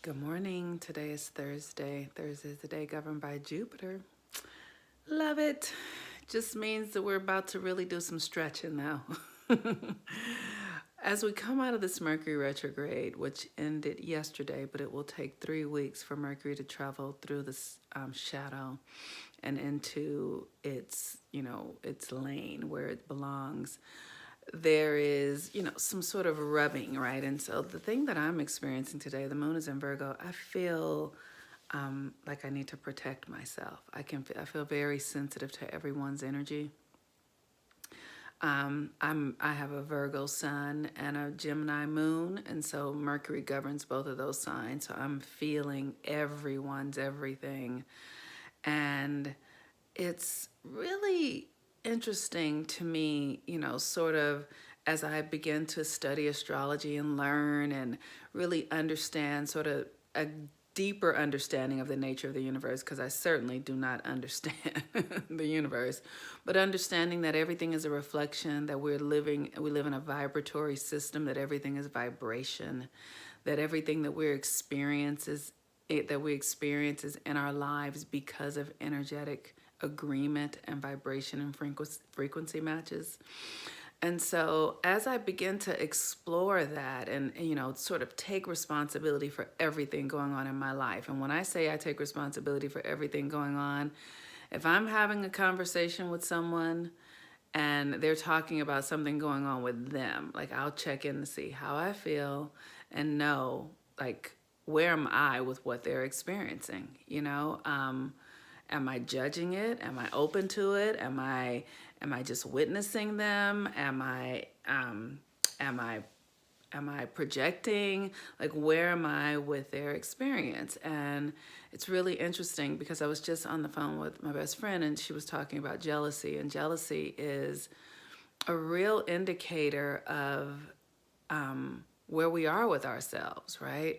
Good morning. Today is Thursday. Thursday is the day governed by Jupiter. Love it. Just means that we're about to really do some stretching now. As we come out of this Mercury retrograde, which ended yesterday, but it will take 3 weeks for Mercury to travel through this shadow and into its lane where it belongs. There is, some sort of rubbing, right? And so the thing that I'm experiencing today, the moon is in Virgo. I feel like I need to protect myself. I feel very sensitive to everyone's energy. I have a Virgo sun and a Gemini moon, and so Mercury governs both of those signs. So I'm feeling everyone's everything, and it's really interesting to me, sort of as I begin to study astrology and learn and really understand sort of a deeper understanding of the nature of the universe, because I certainly do not understand the universe, but understanding that everything is a reflection, that we live in a vibratory system, that everything is vibration, that everything that we experience is in our lives because of energetic agreement and vibration and frequency matches. And so as I begin to explore that and, sort of take responsibility for everything going on in my life. And when I say I take responsibility for everything going on, if I'm having a conversation with someone and they're talking about something going on with them, like I'll check in to see how I feel and know, like, where am I with what they're experiencing, Am I judging it? Am I open to it? Am I just witnessing them? Am I projecting? Like, where am I with their experience? And it's really interesting because I was just on the phone with my best friend and she was talking about jealousy, and jealousy is a real indicator of where we are with ourselves, right?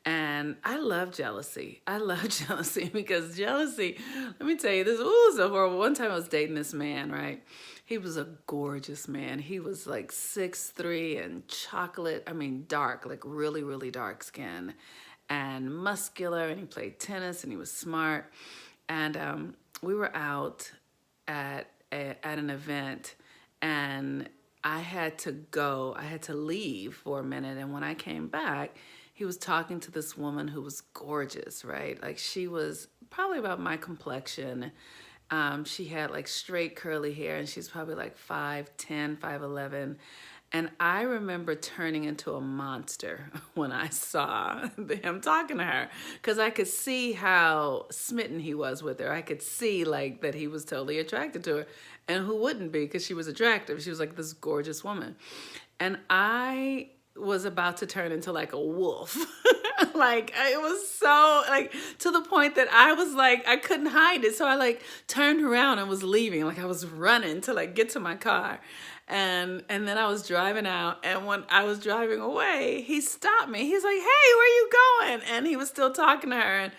And I love jealousy. I love jealousy because jealousy, let me tell you this, ooh, so horrible. One time I was dating this man, right? He was a gorgeous man. He was like 6'3" and chocolate, dark, like really, really dark skin and muscular. And he played tennis and he was smart. And we were out at an event, and I had to go. I had to leave for a minute. And when I came back, he was talking to this woman who was gorgeous, right? Like, she was probably about my complexion. She had like straight curly hair, and she's probably like 5'10", 5'11". And I remember turning into a monster when I saw him talking to her, because I could see how smitten he was with her. I could see like that he was totally attracted to her. And who wouldn't be, because she was attractive. She was like this gorgeous woman. And I was about to turn into like a wolf. Like, it was so, like, to the point that I was like, I couldn't hide it. So I like turned around and was leaving. Like, I was running to like get to my car. And then I was driving out, and when I was driving away, he stopped me. He's like, "Hey, where you going?" And he was still talking to her, and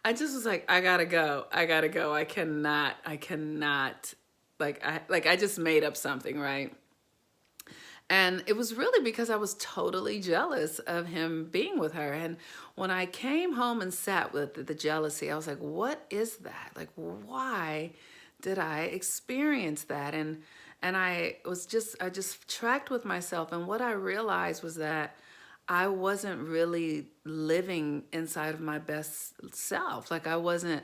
I just was like, I gotta go. I gotta go. I cannot I just made up something, right? And it was really because I was totally jealous of him being with her. And when I came home and sat with the jealousy, I was like, what is that? Like, why did I experience that? And I just tracked with myself. And what I realized was that I wasn't really living inside of my best self. Like, I wasn't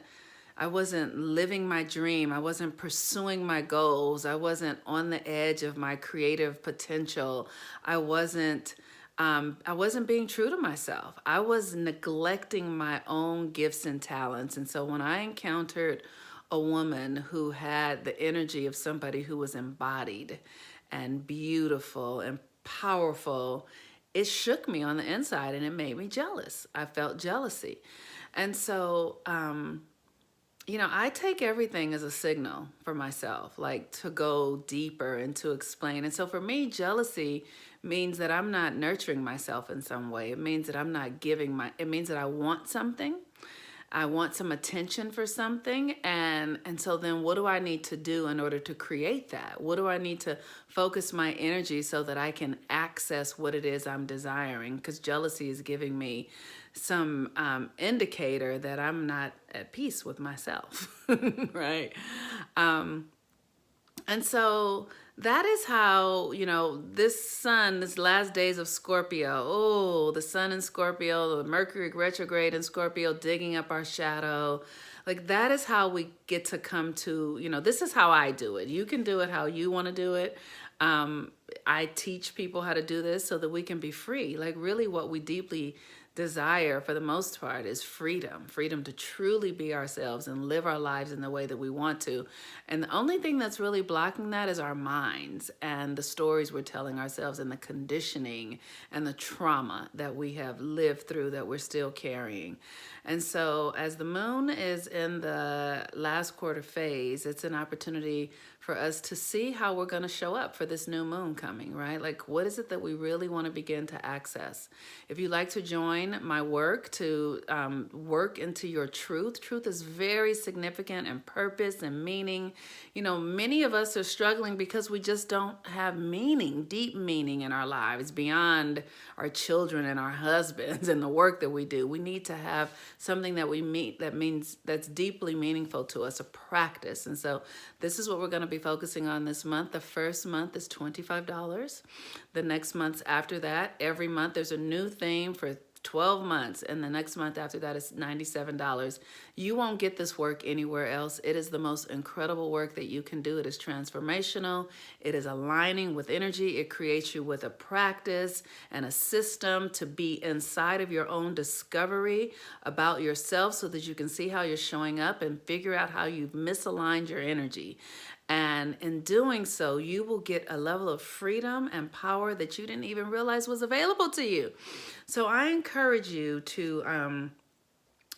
living my dream. I wasn't pursuing my goals. I wasn't on the edge of my creative potential. I wasn't being true to myself. I was neglecting my own gifts and talents. And so when I encountered a woman who had the energy of somebody who was embodied and beautiful and powerful, it shook me on the inside and it made me jealous. I felt jealousy. And so, I take everything as a signal for myself, like to go deeper and to explain. And so for me, jealousy means that I'm not nurturing myself in some way. It means that I'm not it means that I want something. I want some attention for something, and so then what do I need to do in order to create that? What do I need to focus my energy so that I can access what it is I'm desiring? Because jealousy is giving me some indicator that I'm not at peace with myself, right? And so that is how, this sun, this last days of Scorpio, oh, the sun in Scorpio, the Mercury retrograde in Scorpio, digging up our shadow. Like that is how we get to come to, this is how I do it. You can do it how you want to do it. I teach people how to do this so that we can be free. Like really what we deeply desire for the most part is freedom to truly be ourselves and live our lives in the way that we want to. And the only thing that's really blocking that is our minds and the stories we're telling ourselves and the conditioning and the trauma that we have lived through that we're still carrying. And so as the moon is in the last quarter phase, it's an opportunity for us to see how we're going to show up for this new moon coming, right? Like, what is it that we really want to begin to access? If you'd like to join my work to work into your truth, truth is very significant and purpose and meaning. Many of us are struggling because we just don't have meaning, deep meaning in our lives beyond our children and our husbands and the work that we do. We need to have something that we meet that's deeply meaningful to us, a practice. And so this is what we're going to be focusing on this month. The first month is $25. The next months after that, every month there's a new theme for 12 months, and the next month after that is $97. You won't get this work anywhere else. It is the most incredible work that you can do. It is transformational. It is aligning with energy. It creates you with a practice and a system to be inside of your own discovery about yourself so that you can see how you're showing up and figure out how you've misaligned your energy. And in doing so, you will get a level of freedom and power that you didn't even realize was available to you. So I encourage you to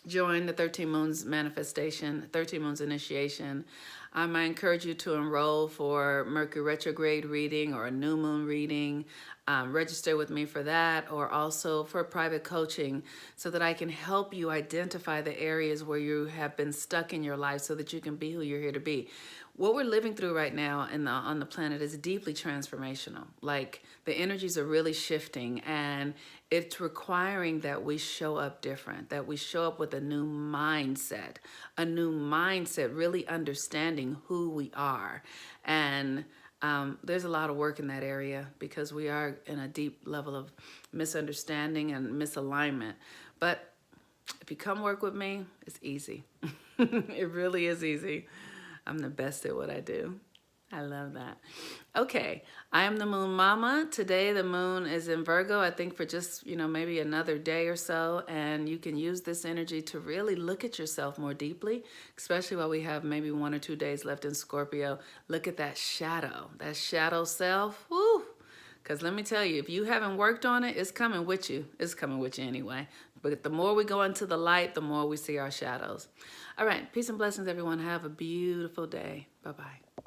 join the 13 Moons Manifestation, 13 Moons Initiation. I encourage you to enroll for Mercury retrograde reading or a new moon reading. Register with me for that, or also for private coaching so that I can help you identify the areas where you have been stuck in your life so that you can be who you're here to be. What we're living through right now on the planet is deeply transformational. Like the energies are really shifting, and it's requiring that we show up different, that we show up with a new mindset, really understanding who we are. And there's a lot of work in that area because we are in a deep level of misunderstanding and misalignment. But if you come work with me, it's easy. It really is easy. I'm the best at what I do. I love that. Okay, I am the Moon Mama. Today the moon is in Virgo, I think for just, maybe another day or so. And you can use this energy to really look at yourself more deeply, especially while we have maybe 1 or 2 days left in Scorpio. Look at that shadow self. Woo! Because let me tell you, if you haven't worked on it, it's coming with you. It's coming with you anyway. But the more we go into the light, the more we see our shadows. All right, peace and blessings, everyone. Have a beautiful day. Bye-bye.